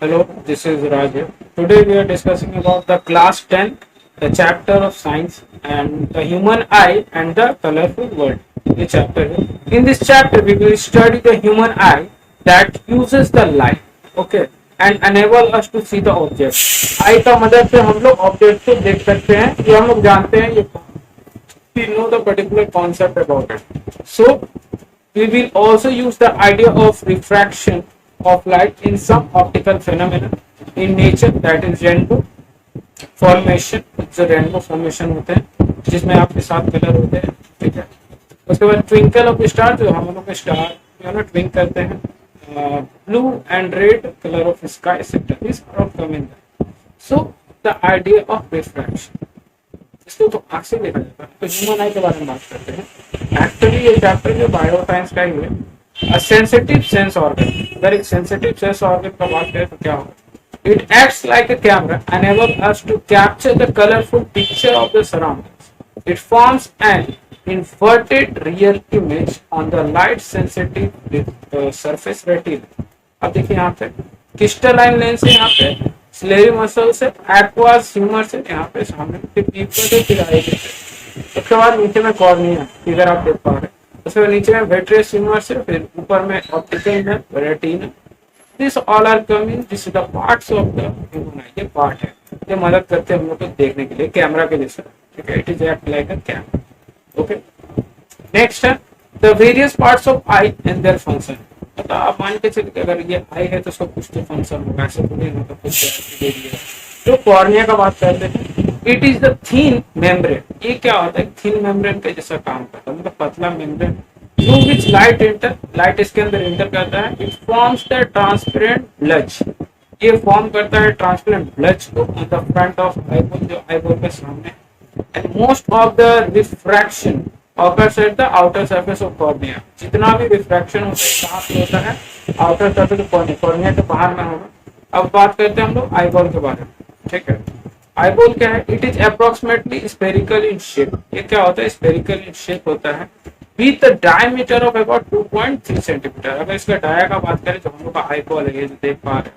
Hello, this is Raj here. Today we are discussing about the class 10, the chapter of science and the human eye and the colorful world. The chapter. In this chapter, we will study the human eye that uses the light, okay, and enable us to see the object. Eye का मदद से हम लोग object को देख सकते हैं. ये हम लोग जानते हैं. ये we know the particular concept about it. So we will also use the idea of refraction of light in some optical phenomena in nature, that is rainbow formation. जो रेनबो फॉर्मेशन होते हैं जिसमें आपके साथ कलर होते हैं, ठीक है. उसके बाद ट्विंकल ऑफ स्टार, जो हम लोग स्टार ट्विंक करते हैं. Blue and red colour of sky coming. So the idea of refraction, इसको तो आंख से देखा जाता है. तो ह्यूमन आई के बारे में बात करते हैं. एक्चुअली ये चैप्टर जो बायो साइंस का ही है. Sensitive sense organ. अगर एक सेंसिटिव सेंस ऑर्गन का बात करें तो क्या होगा? It acts like a camera, enable us to capture the colorful picture of the surroundings. It forms an inverted real image on the light sensitive surface retina. अब देखिए यहाँ पे क्रिस्टलाइन लेंस है, यहाँ पे स्लेरी मसल से, aqueous humour से, यहाँ पे सामने उसके बाद नीचे में कॉर्निया, इधर आप देख पा रहे हैं. उसके बाद नीचे में वेट्रियस ह्यूमर से, फिर ऊपर में ऑप्टिकल है, retina. This all are coming. This is the parts of the human eye. ये पार्ट है, ये मदद करते हैं हम लोग को देखने के लिए, कैमरा के जैसा, ठीक है. It is act like a camera. Okay. Next है the various parts of eye and their function. मतलब आप मान के चलिए अगर ये आई है तो उसका कुछ तो फंक्शन होगा, ऐसे थोड़ी मतलब कुछ. तो कॉर्निया का बात करते हैं. It is the thin membrane. ये क्या होता है? थिन मेम्ब्रेन के जैसा काम करता है, मतलब पतला membrane through which light inter, light इसके अंदर इंटर करता है. It forms the transparent bulge. ये फॉर्म करता है ट्रांसपेरेंट ब्लज को on the front of eyeball, जो आईबॉल के सामने. And most of the refraction occurs at the outer surface of cornea. जितना भी रिफ्रैक्शन होता है कहाँ पे होता है? Outer surface of cornea, cornea के बाहर में होगा. अब बात करते हैं हम लोग आईबॉल के बारे में, ठीक है. आईबॉल क्या है? It is approximately spherical in shape. ये क्या होता है? स्फेरिकल इन शेप होता है with the diameter of about 2.3 centimeter. अगर इसका डाया का बात करें तो हम लोग का आईबॉल है, ये जो देख पा रहे हैं,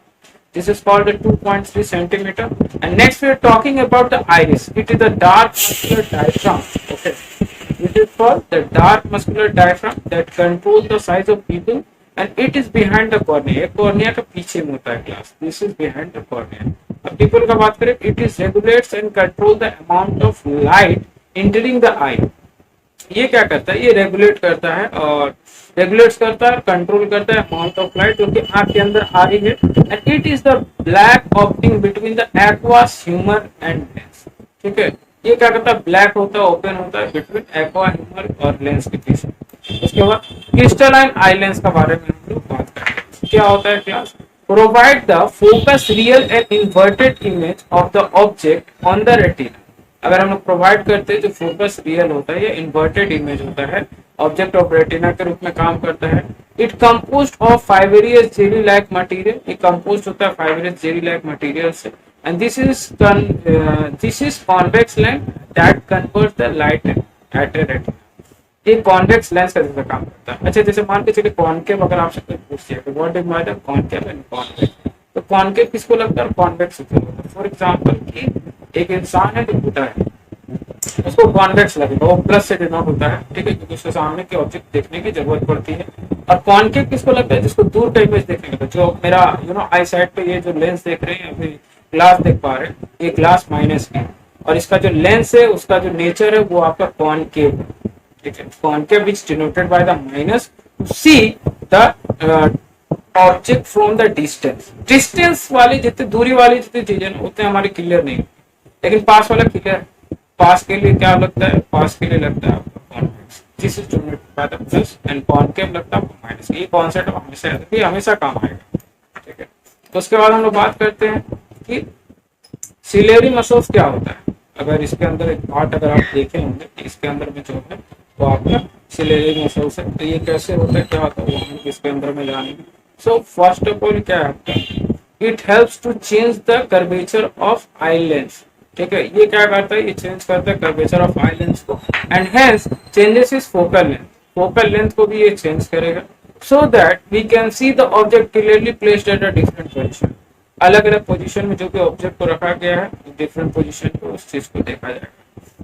this is called the 2.3 centimeter. And next we are talking about the iris. It is the dark muscular diaphragm. Okay, it is called the dark muscular diaphragm that controls the size of pupil and it is behind the cornea. cornea का पीछे में होता है class. This is behind the cornea. अब pupil का बात करें, it is regulates and control the amount of light entering the eye. ये क्या करता है? ये रेगुलेट करता है और रेगुलेट्स करता है, कंट्रोल करता है अमाउंट ऑफ लाइट जो कि आंख के अंदर आ रही है. And it is the black opting between the aqueous humour and lens. ठीक है. ये क्या करता है? ब्लैक होता है, ओपन होता है बिटवीन एक्वा ह्यूमर और लेंस के पीछे. उसके बाद क्रिस्टलाइन आई लेंस का बारे में हम लोग बात करते हैं. क्या होता है class? Provide the focus real and inverted image of the object on the retina. अगर हम लोग प्रोवाइड करते हैं जो फोकस रियल होता है, ये इन्वर्टेड इमेज होता है, ऑब्जेक्ट ऑफ रेटिना के रूप में काम करता है. It composed of fibrous jelly like material. ये कंपोज्ड होता है फाइबरियस जेली लाइक मटेरियल से. And this is convex lens that converts the light at a retina. ये कॉन्वेक्स लेंस का जैसा काम करता है. अच्छा, जैसे मान के चलिए कॉनकेव अगर आपसे कोई पूछ दिया what is my the concave and convex, तो कॉनकेव किसको लगता है? कॉन्वेक्स किसको लगता है? फॉर एग्जांपल कि एक इंसान है जो बूढ़ा है, उसको कॉन्वेक्स लगेगा, वो प्लस से डिनोट होता है, ठीक है, क्योंकि उसके सामने के ऑब्जेक्ट देखने की जरूरत पड़ती है. और कॉनकेव किसको लगता है? जिसको दूर का इमेज देखने का, जो मेरा आई साइड पे ये जो लेंस देख रहे हैं, अभी ग्लास देख पा रहे हैं, ये ग्लास माइनस की, और इसका जो लेंस है उसका जो नेचर है वो आपका कॉनकेव है, ठीक है. Concave which denoted by the minus two C the object from the distance. Distance वाली जितनी दूरी वाली जितनी चीजें उतने हमारे क्लियर नहीं, लेकिन पास वाला क्लियर है. पास के लिए क्या लगता है? पास के लिए लगता है आपको convex. This is denoted by the plus and concave लगता है आपको माइनस. ये कॉन्सेप्ट हमेशा काम आएगा, ठीक है. तो उसके बाद हम लोग बात करते हैं कि सिलेरी मसल्स क्या होता है. अगर इसके अंदर एक पार्ट अगर आप देखे होंगे, इसके अंदर में जो है वो आपका सिलेरी मसल्स है. तो ये कैसे होता है, क्या होता है, वो हम इसके अंदर में जानेंगे. सो फर्स्ट ऑफ ऑल क्या है? It helps to change the curvature of eye lens. ठीक है. ये क्या करता है? ये चेंज करता है कर्वेचर ऑफ आई लेंस को and hence changes is focal length. Focal length को भी ये चेंज करेगा so that we can see the object clearly placed at a different position. अलग अलग पोजीशन में जो भी ऑब्जेक्ट को रखा गया है डिफरेंट पोजीशन पे उस चीज को देखा जाएगा।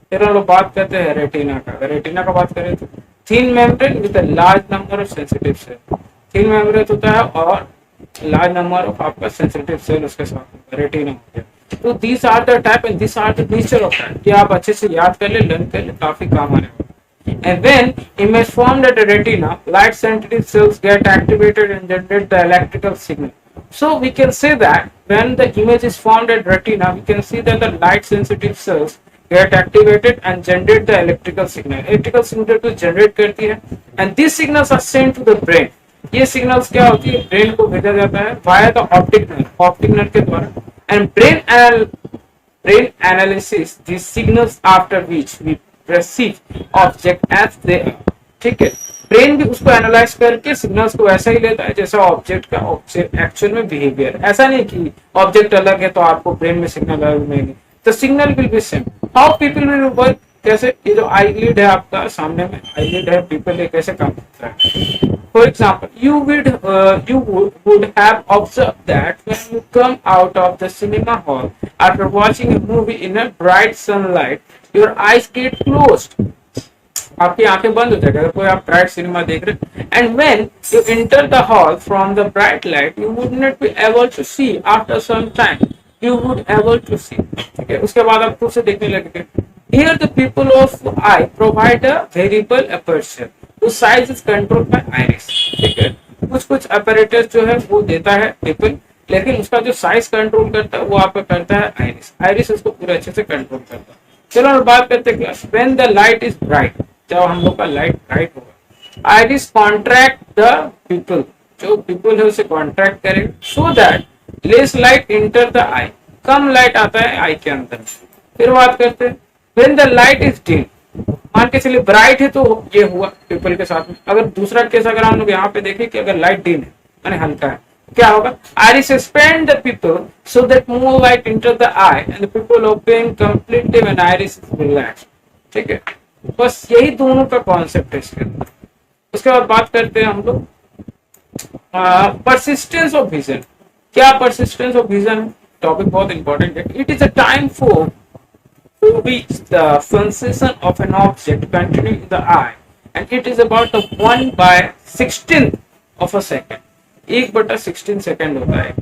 फिर हम लोग बात करते हैं रेटिना का। अगर रेटिना का बात करें तो thin membrane with a large number of sensitive cell. Thin membrane होता है और लार्ज नंबर ऑफ आपका सेंसिटिव सेल उसके साथ रेटिना हो गया। तो these are the type and this are the nature of that. ये आप अच्छे से याद कर ले, लर्न कर ले, काफी काम आने वाला। And when image formed at the retina, light sensitive cells get activated and generate the electrical signal. So we can say that when the image is formed at retina, we can see that the light sensitive cells get activated and generate the electrical signal. Electrical signal को generate करती है and these signals are sent to the brain. ये signals क्या होती है, brain को भेजा जाता है via the optic nerve के द्वारा and brain analysis these signals after which we perceive object as they are। ठीक है, ब्रेन भी उसको एनालाइज करके सिग्नल्स को वैसा ही लेता है जैसा ऑब्जेक्ट का एक्चुअल में बिहेवियर। ऐसा नहीं कि ऑब्जेक्ट अलग है तो आपको ब्रेन में सिग्नल अलग मिलेंगे, तो signal will be same. How people will work, कैसे, ये जो आईलिड है आपका सामने में आईलिड है, पीपल ये कैसे काम करता है। For example you would have observed that when you come out of the cinema hall after watching a movie in a bright sunlight, your eyes get closed। आपकी आंखें बंद हो जाएगी अगर कोई आप ब्राइट सिनेमा देख रहे हैं। And when you enter the hall from the bright light you would not be able to see, after some time you would able to see. ठीक है, उसके बाद आप खुद से देखने लगेंगे। Here the pupil of eye provide a variable aperture whose size is controlled by iris। ठीक है, कुछ apparatus जो है वो देता है pupil, लेकिन उसका जो साइज कंट्रोल करता है वो आपका करता है आइरिस। आइरिस उसको पूरे अच्छे से कंट्रोल करता है। चलो हम बात करते हैं class. When the light is bright, जब हम लोग का लाइट ब्राइट होगा, आइरिस कॉन्ट्रैक्ट द पीपल, जो पीपल है उसे कॉन्ट्रैक्ट करे so that less light enter the I, come light आता है आई के अंदर। फिर बात करते हैं when the light is dim, मान के चलिए ब्राइट है तो ये हुआ पीपल के साथ में। अगर दूसरा केस अगर हम लोग यहाँ पे देखें कि अगर लाइट डिम है माने हल्का है, क्या होगा, iris expand the pupil so that more light enter the eye and the pupil open completely when iris is relaxed। ठीक है, बस यही दोनों का कॉन्सेप्ट है इसके अंदर। उसके बाद बात करते हैं हम लोग परसिस्टेंस ऑफ विजन। क्या परसिस्टेंस ऑफ विजन, टॉपिक बहुत इंपॉर्टेंट है। It is a time for which the sensation of an object continue in the eye and it is about a 1/16 of a second। 1/16 second होता है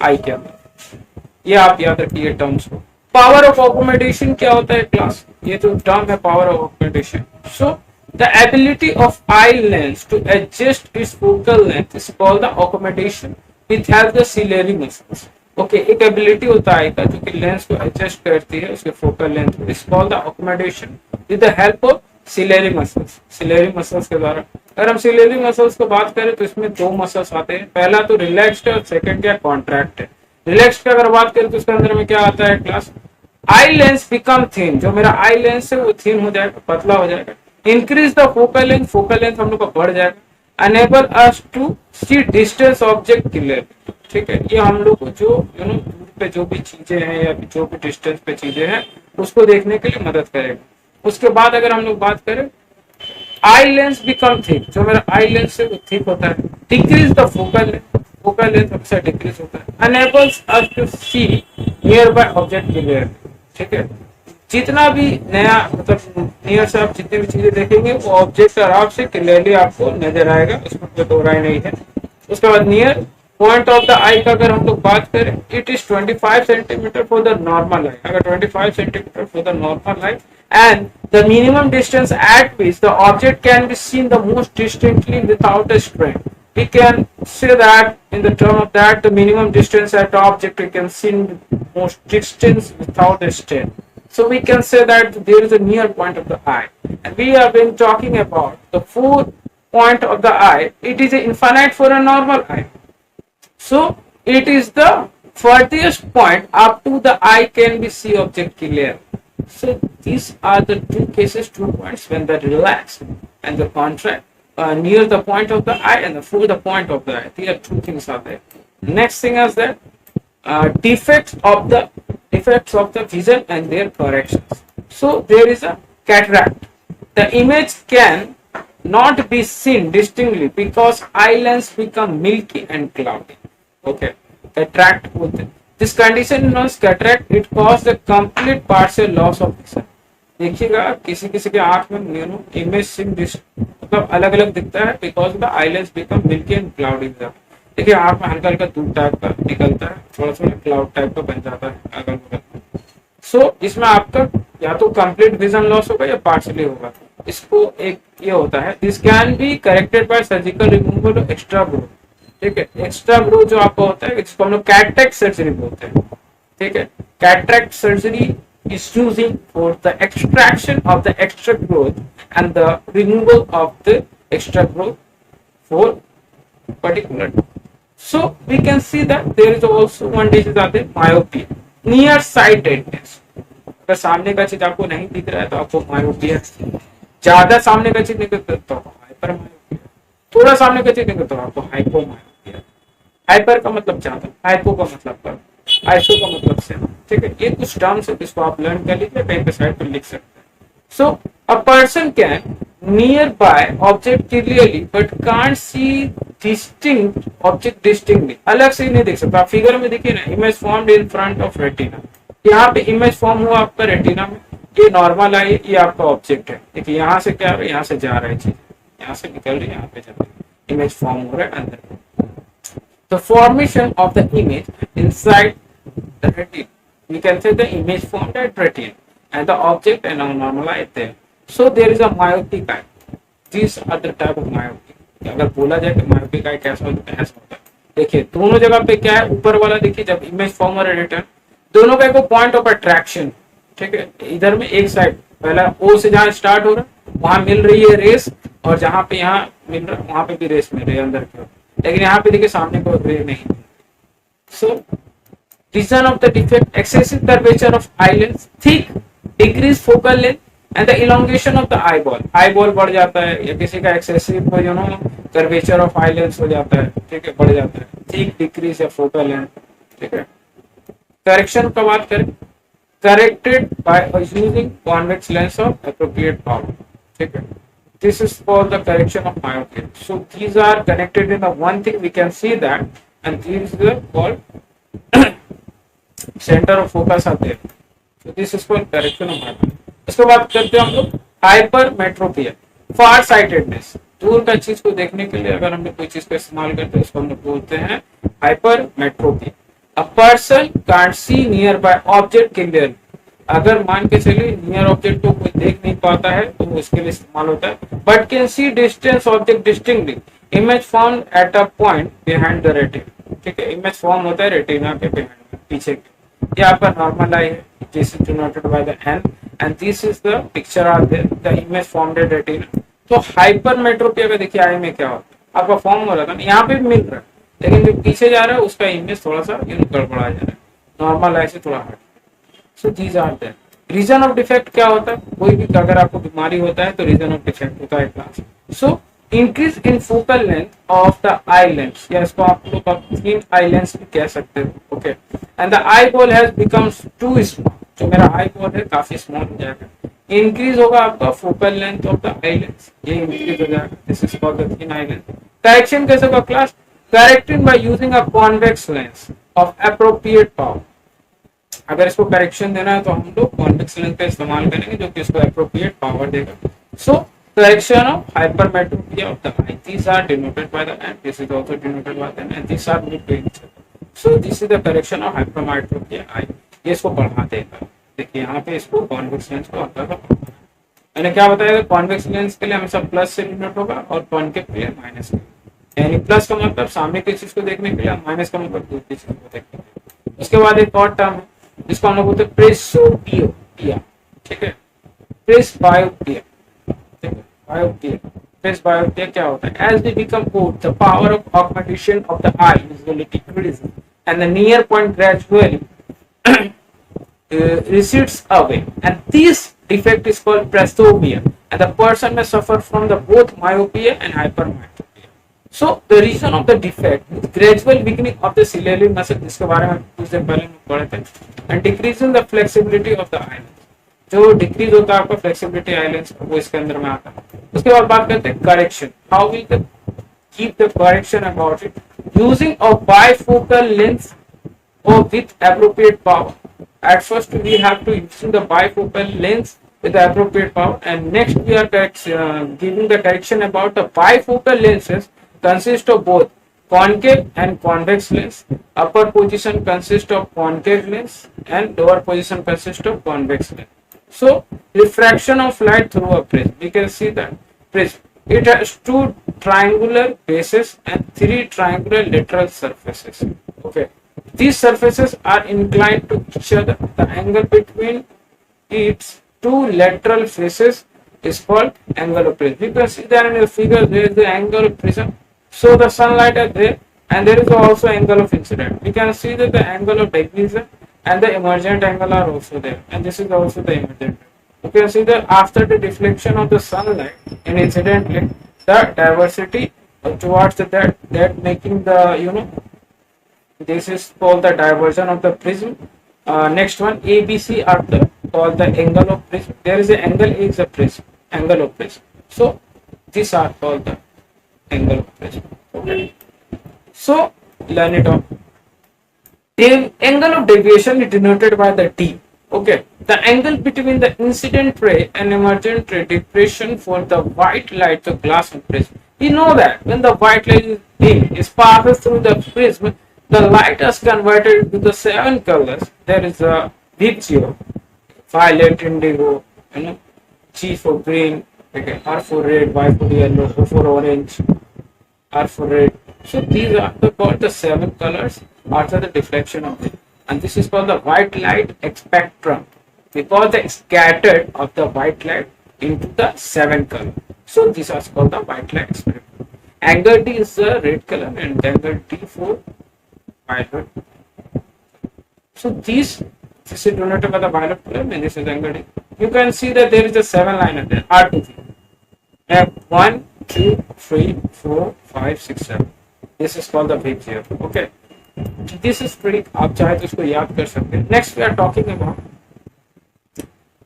आई के अंदर। ये आप याद रखिए टर्म्स को। पावर ऑफ अकोमोडेशन क्या होता है क्लास, ये जो टर्म है power of accommodation. So the ability of eye lens to adjust its focal length is called the accommodation with help the ciliary muscles. Okay, एक एबिलिटी होता है का जो कि लेंस को एडजस्ट करती है उसके focal length, is called the accommodation with the help of ciliary muscles. Ciliary muscles के द्वारा, अगर हम सिलेरी मसल्स को बात करें तो इसमें दो मसल्स आते हैं, पहला तो रिलैक्स्ड है और सेकंड क्या कॉन्ट्रैक्ट है। रिलैक्स्ड की अगर बात करें तो उसके अंदर में क्या आता है class, eye lens become thin, जो मेरा आई लेंस है वो थिन हो जाएगा, पतला हो जाएगा। Increase the focal length, focal length हम लोग का बढ़ जाएगा। Enable us to see distance object clear. ठीक है, ये हम लोग को जो दूर पे जो भी चीजें हैं या जो भी डिस्टेंस पे चीजें हैं उसको देखने के लिए मदद करेगा। उसके बाद अगर हम लोग बात करें आई लेंस बिकम थिक, जो मेरा आई लेंस है वो थिक होता है। Decrease the focal length, focal length हमेशा डिक्रीज होता है। Enables us to see near by object clear. ठीक है, जितना भी नया मतलब नियर से आप जितनी भी चीजें देखेंगे वो ऑब्जेक्ट आराम से क्लियरली आपको नजर आएगा, उसमें कोई दो राय नहीं है। उसके बाद near point of the eye का अगर हम लोग बात करें, it is 25 centimetre for the normal eye. अगर 25 centimetre for the normal eye and the minimum distance at which the object can be seen the most distinctly without a strain, we can say that in the term of that the minimum distance at the object we can see most distance without a strain. So we can say that there is a near point of the eye, and we have been talking about the fourth point of the eye. It is infinite for a normal eye, so it is the furthest point up to the eye can be see object clear. So these are the two cases, 2 points when they relax and the contract near the point of the eye and for the point of the eye. There are two things are there. Next thing is that defects of the vision and their corrections. So there is a cataract. The image can not be seen distinctly because eye lens become milky and cloudy. Okay, cataract बोलते हैं। This condition known as cataract, it cause the complete partial loss of vision. देखिएगा किसी किसी के आंख में image SIM मतलब अलग अलग दिखता है because the eye lens become milky and cloudy. देखिए आंख में हल्का हल्का दूध टाइप का निकलता है, थोड़ा थोड़ा क्लाउड टाइप का बन जाता है अगल बगल। सो इसमें आपका या तो कंप्लीट विजन लॉस होगा या पार्शियली होगा। इसको एक ये होता है, this can be corrected bye surgical removal of extra bro. ठीक है, एक्स्ट्रा ब्रो जो आपका होता है जिसको हम लोग कैटरैक्ट सर्जरी बोलते हैं। ठीक है, cataract surgery is using for the extraction of the extra growth and the removal of the extra growth for particular. So we can see that there is also one disease of the myopia, nearsightedness. अगर सामने का चीज आपको नहीं दिख रहा है तो आपको मायोपिया, ज्यादा सामने का चीज निकलता है तो हाइपर मायोपिया, थोड़ा सामने का चीज निकलता है तो आपको हाइपोमायोपिया। हाइपर का मतलब ज्यादा, हाइपो का मतलब कम, आइसो का मतलब से। ठीक है, ये कुछ टर्म्स है जिसको आप लर्न कर लीजिए, कहीं पे साइड पर लिख सकते हैं। So a person can near bye object clearly but can't see distinct object distinctly. अलग से ही नहीं देख सकता। आप फिगर में देखिए ना, image formed in front of retina. यहाँ पे इमेज फॉर्म हुआ आपका रेटिना में, ये नॉर्मल आई, ये आपका ऑब्जेक्ट है। देखिए यहाँ से क्या हो रहा है, यहाँ से जा रहा है चीज, यहाँ से निकल रही है, यहाँ पे जा रही है, इमेज फॉर्म हो रहा है अंदर। The formation of the image inside the retina, we can say the image formed at retina and the object and normalized there. So there is a myopic eye. These are the type of myopic. अगर बोला जाए कि myopic eye कैसा होता है, ऐसा होता है। देखिए दोनों जगह पे क्या है, ऊपर वाला देखिए जब इमेज फॉर्म और रिटर्न दोनों का एक पॉइंट ऑफ अट्रैक्शन। ठीक है, इधर में एक साइड पहला ओ से जहाँ स्टार्ट हो रहा है वहां मिल रही है रेस, और जहां पे यहाँ मिल रहा है वहां पे भी रेस मिल रही है अंदर की ओर, लेकिन यहाँ पे देखिए सामने को रे नहीं। So reason of the defect, excessive curvature of eye lens, thick decrease focal length and the elongation of the eyeball. Eyeball बढ़ जाता है, या किसी का excessive curvature of eye lens हो जाता है। ठीक है, बढ़ जाता है, थिक डिक्रीज या फोकल लेंथ। ठीक है, करेक्शन का बात करें, corrected by using convex lens of appropriate power. ठीक है, this is for the correction of myopia. So these are connected in the one thing we can see that, and these are called center of focus are there. So this is called correction of myopia. इसके बाद करते हैं हम लोग hypermetropia, फार sightedness. दूर का चीज को देखने के लिए अगर हम लोग कोई चीज का इस्तेमाल करते हैं उसको हम लोग बोलते हैं hypermetropia. A person can't see near by object clearly. अगर मान के चलिए नियर ऑब्जेक्ट को कोई देख नहीं पाता है तो उसके लिए इस्तेमाल होता है। But can see distance object distinctly, image form at a point behind the retina. ठीक है, इमेज फॉर्म होता है रेटिना के बिहाइंड, पीछे के। ये आपका नॉर्मल आई है, this is denoted by the N and this is the picture are there, the image formed at retina. तो हाइपरमेट्रोपिया का देखिए आई में क्या होता है, आपका फॉर्म हो रहा था यहाँ पे भी मिल रहा है, लेकिन जो पीछे जा रहा है उसका इमेज थोड़ा सा गड़बड़ा जा रहा है, नॉर्मल आई से थोड़ा हट। So these are there. Reason of defect क्या होता है, कोई भी अगर आपको बीमारी होता है तो रीजन ऑफ डिफेक्ट होता है class. So increase in focal length of the eye lens, या इसको आप लोग थिन आई लेंस भी कह सकते हो। Okay, and the eyeball has becomes too small, जो मेरा आई बॉल है काफी स्मॉल हो जाएगा। इंक्रीज होगा आपका focal length of the eye lens, ये इंक्रीज हो जाएगा, this is called the thin eye lens. Correction कैसे होगा class, corrected by using a convex lens of appropriate power. अगर इसको करेक्शन देना है तो हम लोग कॉन्वेक्स लेंस का इस्तेमाल करेंगे जो कि इसको एप्रोप्रिएट पावर देगा। So correction of hypermetropia of the eye, these are denoted by the and this is also denoted by the and these are mid range. So this is the correction of hypermetropia आई, ये इसको बढ़ा देगा। देखिए यहाँ पे इसको convex lens को हटा देगा। मैंने क्या बताया, कॉन्वेक्स लेंस के लिए हमेशा प्लस से डिनोट होगा और कॉन्केव के लिए माइनस से। यानी प्लस का मतलब सामने की चीज को देखने के लिए, माइनस का मतलब दूसरी चीज को देखने के लिए। उसके बाद एक और टर्म है जिसको हम लोग बोलते हैं प्रेसोपिया। ठीक है, प्रेसबायोपिया। ठीक है, बायोपिया, प्रेसबायोपिया क्या होता है, as they become old the power of augmentation of the eye usually decreases and the near point gradually recedes away, and this defect is called presbyopia, and the person may suffer from the both myopia and hypermetropia. So the reason of the defect is gradual weakening of the ciliary muscle, जिसके बारे में कुछ दिन पहले हम पढ़े थे, and decrease in the flexibility of the eyelids. जो डिक्रीज होता है आपका फ्लेक्सिबिलिटी आईलेंस, वो इसके अंदर में आता है। उसके बाद बात करते हैं correction, how will the keep the correction about it, using a bifocal lens or with appropriate power. At first we have to using the bifocal lens with the appropriate power, and next we are giving the correction about the bifocal lenses consist of both concave and convex lens. Upper position consists of concave lens and lower position consists of convex lens. So refraction of light through a prism, we can see that prism, it has two triangular bases and three triangular lateral surfaces. Okay, these surfaces are inclined to each other. The angle between its two lateral faces is called angle of prism. You can see that in the figure there is the angle of prism. So the sunlight is there, and there is also angle of incident. We can see that the angle of diffusion and the emergent angle are also there, and this is also the emergent. You can see that after the deflection of the sunlight in incident light, the diversity towards that making the this is called the diversion of the prism. Next one, ABC are the called the angle of prism. There is an angle A is a prism, angle of prism. So these are called the angle of prism. Okay. So learn it off. The angle of deviation is denoted by the D. Okay, the angle between the incident ray and emergent ray depression for the white light of glass and prism. We know that when the white light is passes through the prism, the light is converted into the 7 colors. There is a VIBGYOR, violet, indigo, G for green, okay, R for red, Y for yellow, O for orange, R for red. So these are called the 7 colors after the deflection of it, and this is called the white light spectrum because they scattered of the white light into the 7 color. So this is called the white light spectrum. Angle D is the red color and angle D for violet. So this is denoted by the violet color and this is angle D. You can see that there is a 7 line there, R to V. 1, 2, 3, 4, 5, 6, 7. This is called the VIBGYOR. Okay. This is pretty, आप चाहे तो इसको याद कर सकते हैं. Next we are talking about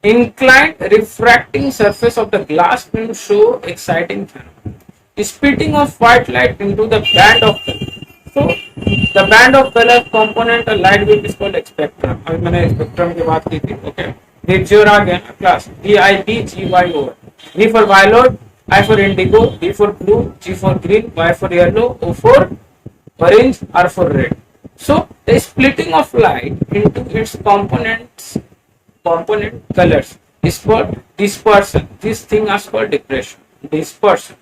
inclined refracting surface of the glass film show exciting phenomenon. Splitting of white light into the band of color. So the band of color component of light wave is called spectrum. अभी मैंने spectrum की बात की थी. Okay. VIBGYOR आ गया ना class. VIBGYOR. V for violet, I for indigo, D for blue, G for green, Y for yellow, O for orange, R for red. So the splitting of light into its component colors is called dispersion. This thing is called dispersion.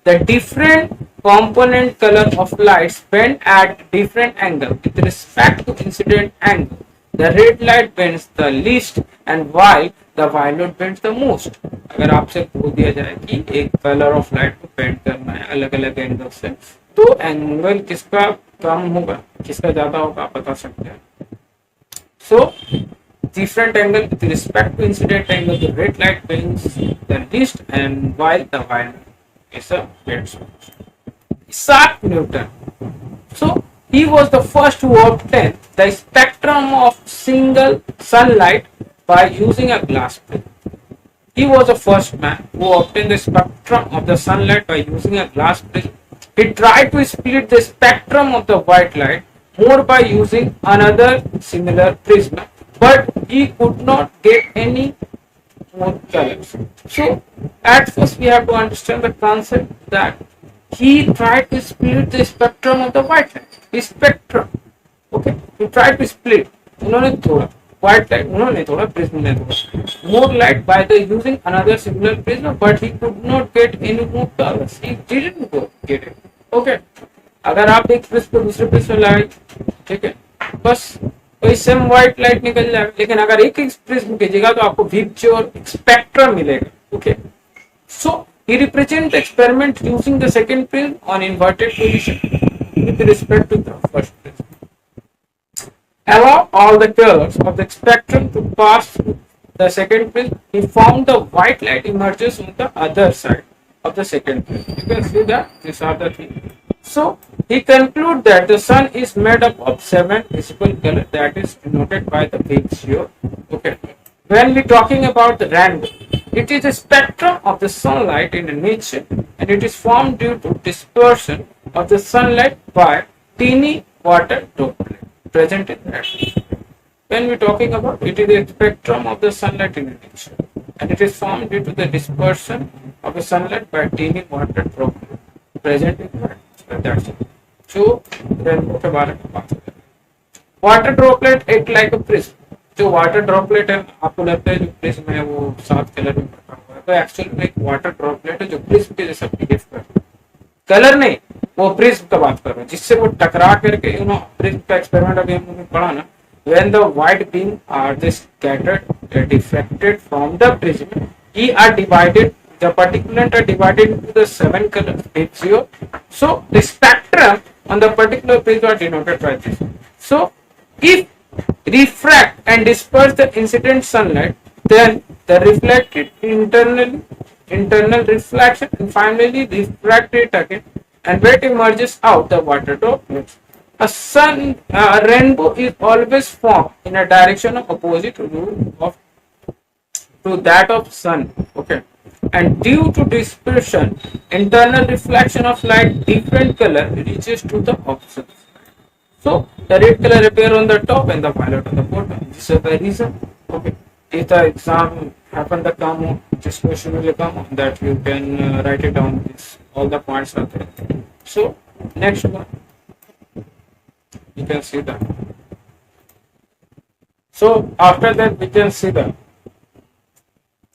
The different component color of lights bend at different angle with respect to incident angle. The red light bends the least and while the violet bends the most. अगर आपसे बोल दिया जाए कि एक colour of light को bend करना है अलग अलग एंगल से, तो एंगल किसका कम होगा किसका ज्यादा होगा आप बता सकते हैं. So different angle with respect to incident angle, the red light bends the least and while the violet is a bends. Isaac Newton. So he was the first who obtained the spectrum of single sunlight by using a glass prism. He was the first man who obtained the spectrum of the sunlight by using a glass prism. He tried to split the spectrum of the white light more by using another similar prism, but he could not get any more colors. So at first we have to understand the concept that he tried to split the spectrum of the white light. The spectrum, okay, he tried to split. उन्होंने थोड़ा white light, उन्होंने थोड़ा prism ने थोड़ा more light by the using another similar prism, but he could not get any more colors. He didn't go get it. Okay. अगर आप एक prism को दूसरे प्रिज्म में लगाए, ठीक है, बस कोई सेम व्हाइट लाइट निकल जाएगा, लेकिन अगर एक एक प्रिज्म कीजिएगा तो आपको VIBGYOR स्पेक्ट्रम मिलेगा. Okay. So he represents the experiment using the second prism on inverted position with respect to the first prism. Allow all the colors of the spectrum to pass through the second prism. He found the white light emerges on the other side of the second prism. You can see that these are the things. So he concludes that the sun is made up of 7 visible colors, that is denoted by the VIBGYOR. Okay. When we talking about the random, it is a spectrum of the sunlight in nature, and it is formed due to dispersion of the sunlight by teeny water droplet. present in the atmosphere. When we're talking about it is the spectrum of the sunlight in nature, and it is formed due to the dispersion of the sunlight by tiny water droplet present in the atmosphere. That's it. So rainbow के बारे में बात करें. Water droplet एक like a prism. जो water droplet है आपको लगता है जो प्रिज्म है वो 7 कलर में बटा हुआ है, तो एक्चुअली में एक वाटर ड्रॉपलेट है जो प्रिज्म के जैसा बिहेव करता है. कलर नहीं, वो प्रिज्म का बात कर रहे हैं जिससे वो टकरा करके प्रिज्म का एक्सपेरिमेंट अभी हमने पढ़ा ना. When the white beam are just scattered, diffracted from the prism, E are divided. The particulate are divided into the 7 colors. It's zero. So the spectrum on the particular prism are denoted by this. So if refract and disperse the incident sunlight, then the reflected internal reflection and finally refracted again, and when it emerges out the water droplets. A rainbow is always formed in a direction of opposite to that of sun. Okay, and due to dispersion, internal reflection of light, different color reaches to the opposite. So the red color appear on the top and the violet on the bottom. This is the reason. Okay, if the exam happen to come, this question will come that you can write it down. This all the points are there. So next one. You can see that. So after that we can see that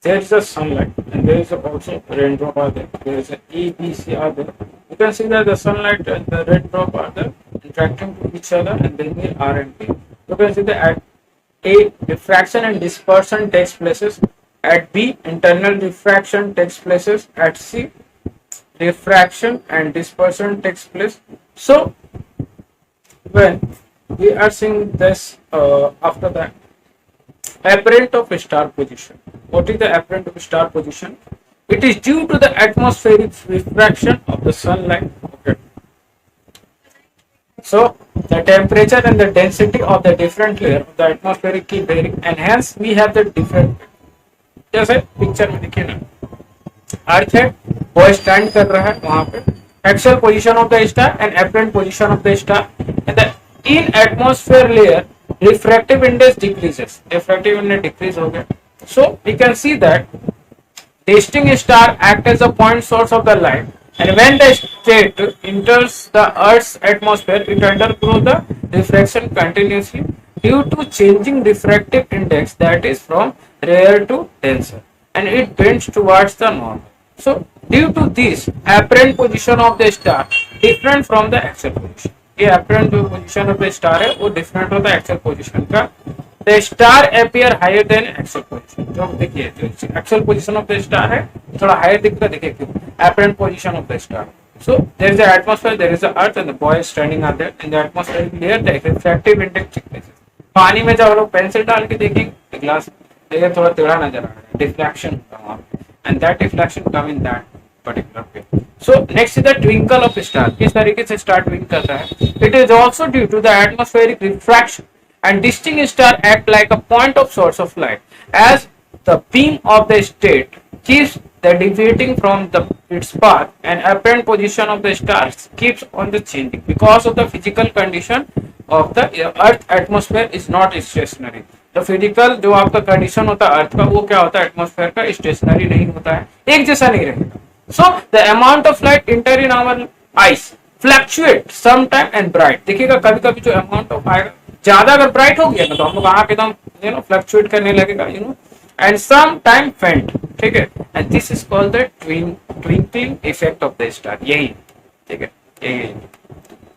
there is a sunlight and there is also raindrop are there. There is a E, B, C are there. You can see that the sunlight and the raindrop are there interacting with each other, and then the R and P. You can see that at A diffraction and dispersion takes places. At B internal diffraction takes places. At C diffraction and dispersion takes place. So when we are seeing this after that apparent of star position. What is the apparent of star position? It is due to the atmospheric refraction of the sunlight. Okay. So the temperature and the density of the different layer of the atmosphere keep varying, and hence we have the different. जैसे picture में देखिए ना, अर्थ है वो stand कर रहा है वहां पे. Actual position of the star and apparent position of the star, and the in atmosphere layer refractive index decreases. Refractive index decrease हो गया. So we can see that distinct star act as a point source of the light, and when the state enters the Earth's atmosphere, it undergoes the refraction continuously due to changing refractive index, that is from rare to denser, and it bends towards the normal. So due to this, apparent position of the star different from the actual position. ये apparent जो position of the star है वो different होता है actual position का. The star appear higher than actual position. जो देखिए जो actual position of the star है थोड़ा higher दिखता है, देखिए क्यों? Apparent position of the star. So there is the atmosphere, there is the earth, and the boy is standing out there. In the atmosphere layer, the refractive index decreases. पानी में जब लोग पेंसिल डाल के देखेंगे ग्लास देखिए थोड़ा टेढ़ा नजर आ रहा है, डिफ्लेक्शन होता है वहाँ पे, and that deflection come in that particular way. So next is the twinkle of star. किस तरीके से star twinkle करता है? It is also due to the atmospheric refraction, and distinct star act like a point of source of light as the beam of the state keeps the deviating from its path, and apparent position of the stars keeps on the changing because of the physical condition of the earth atmosphere is not stationary. तो physical जो आपका condition होता है अर्थ का वो क्या होता है एटमॉस्फेयर का, स्टेशनरी नहीं होता है, एक जैसा नहीं रहेगा. So the amount of light enter in our eyes fluctuate some time and bright. देखिएगा कभी कभी जो अमाउंट ऑफ आएगा ज्यादा अगर ब्राइट हो गया ना तो हम लोग आंख एकदम फ्लक्चुएट करने लगेगा एंड सम टाइम फेंट. ठीक है, and this is called the twinkling effect of the star. यही ठीक है, यही.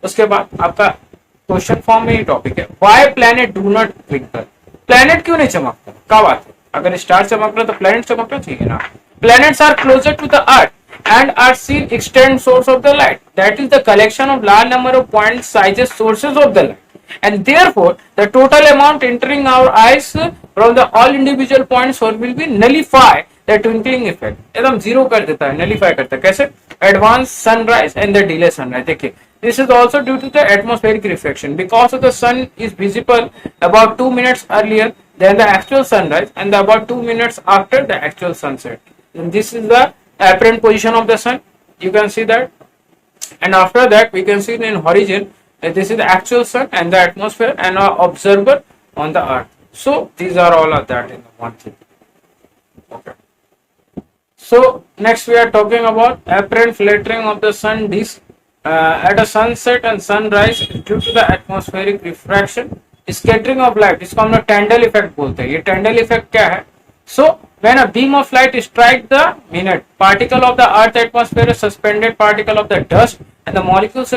उसके बाद आपका क्वेश्चन फॉर्म में ये टॉपिक है, why planet do not twinkle. Planet क्यों नहीं चमकता, क्या बात है? अगर स्टार चमक रहा तो प्लैनेट चमकना चाहिए ना. Planets are closer to the earth and are seen extend source of the light, that is the collection of large number of point sizes sources of the light, and therefore the total amount entering our eyes from the all individual point source will be nullify the twinkling effect. एकदम zero कर देता है, nullify करता है. कैसे? Advance sunrise and the delay sunrise. देखिए this is also due to the atmospheric refraction because of the sun is visible about 2 minutes earlier than the actual sunrise and about 2 minutes after the actual sunset. And this is the apparent position of the sun. You can see that, and after that we can see in horizon This is the actual sun and the atmosphere and our observer on the earth. So these are all of that in one thing. Okay. So next we are talking about apparent flattering of the sun disk at a sunset and sunrise due to the atmospheric refraction, scattering of light. इसको हम लोग Tyndall effect बोलते हैं. ये Tyndall effect क्या है? So when a beam of light strikes the minute particle of the earth atmosphere, a suspended particle of the dust, and the molecules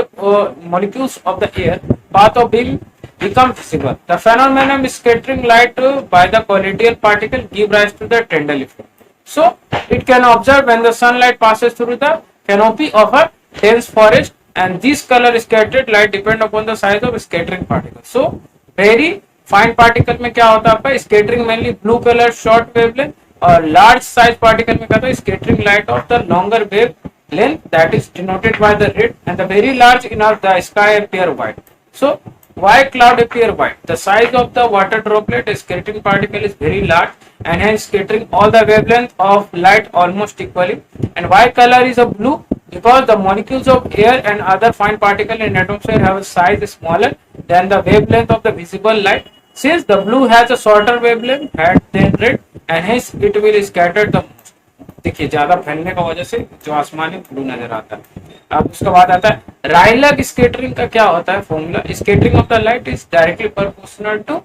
of the air, path of beam become visible. The phenomenon scattering light by the colloidal particle give rise to the Tyndall effect. So it can observe when the sunlight passes through the canopy of a dense forest, and this color scattered light depend upon the size of scattering particle. So very fine particle में क्या होता है आपका scattering mainly blue color short wavelength, और large size particle में क्या होता है scattering light of the longer wavelength that is denoted by the red, and the very large in the sky appear white. So why cloud appear white? The size of the water droplet scattering particle is very large and hence scattering all the wavelength of light almost equally. And why color is a blue? Because the molecules of air and other fine particle in atmosphere have a size smaller than the wavelength of the visible light. Since the blue has a shorter wavelength than red and hence it will scatter the most. देखिए ज्यादा फैलने का वजह से जो आसमान है blue नजर आता है. अब उसके बाद आता है रायलग स्केटरिंग का क्या होता है formula. Scattering of the light is directly proportional to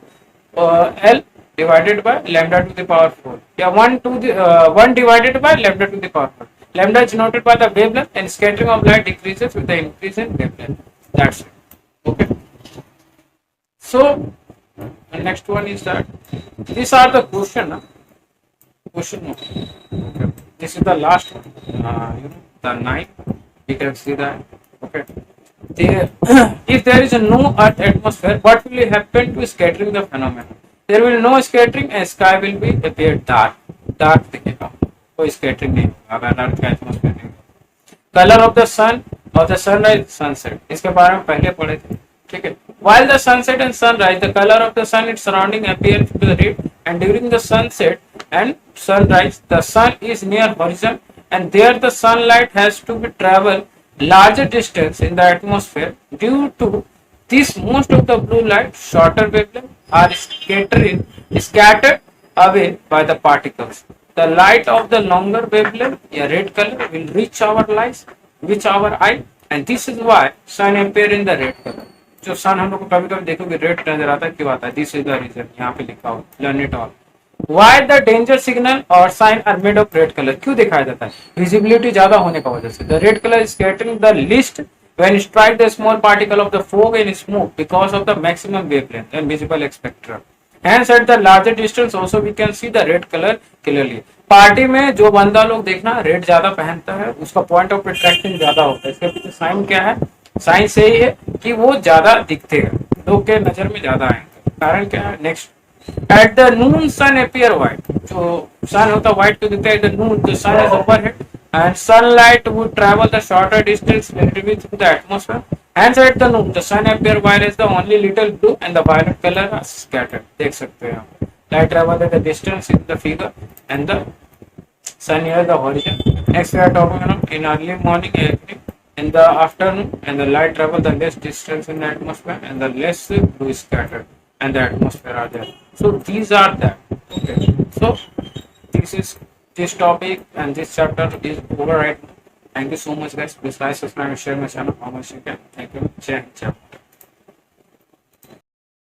L divided by lambda to the power 4. Yeah, 1 divided by lambda to the power 4. Lambda is denoted by the wavelength and scattering of light decreases with the increase in wavelength. That's it. Okay. So the next one is that these are the question. Question. Okay. This is the last one. The 9. You can see that. Okay. If there is no earth atmosphere, what will happen to scattering the phenomenon? There will no scattering and sky will be appear dark. Dark दिखेगा. कोई scattering नहीं होगा अगर अर्थ का atmosphere नहीं. Colour of the सन और the sunrise sunset इसके बारे में पहले पढ़े थे. ठीक है. While the sunset and sunrise, the color of the sun its surrounding appear to the red, and during the sunset and sunrise, the sun is near horizon, and there the sunlight has to be travel larger distance in the atmosphere. Due to this, most of the blue light, shorter wavelength, are scattered away by the particles. The light of the longer wavelength, a red color, will reach our eye, and this is why sun appear in the red color. जो सन हम लोग को कभी कभी देखोगे red नजर आता है, क्यों आता है? This is the reason. यहाँ पे लिखा हो learn it all. Why the danger signal or sign are made of red color? क्यों दिखाया जाता है? विजिबिलिटी ज्यादा होने का वजह से. The red color is scattering the least when strike the small particle of the fog and smoke because of the maximum wavelength and visible spectrum. Hence at the larger distance also we can see the red color clearly. Party में जो बंदा लोग देखना red ज्यादा पहनता है उसका point of attraction ज्यादा होता है. इसके पीछे साइन क्या है? साइन से ही है कि वो ज्यादा दिखते हैं, लोग के नजर में ज्यादा आएंगे. कारण क्या है? Next. At the noon, sun appear white. जो sun होता है white क्यों दिखता है? The noon, the sun is overhead, and sunlight would travel the shorter distance relatively through the atmosphere. Hence, at the noon, the sun appear white as the only little blue and the violet color are scattered. देख सकते हैं आप. Light travel the distance in the figure, and the sun near the horizon. Next, we are talking about in early morning, evening, in the afternoon, and the light travel the less distance in the atmosphere, and the less blue is scattered, and the atmosphere are there. So these are that. Okay. So this topic and this chapter is over right now. Thank you so much, guys. Please like, subscribe, and share my channel how much you can. Thank you. Jai Hind.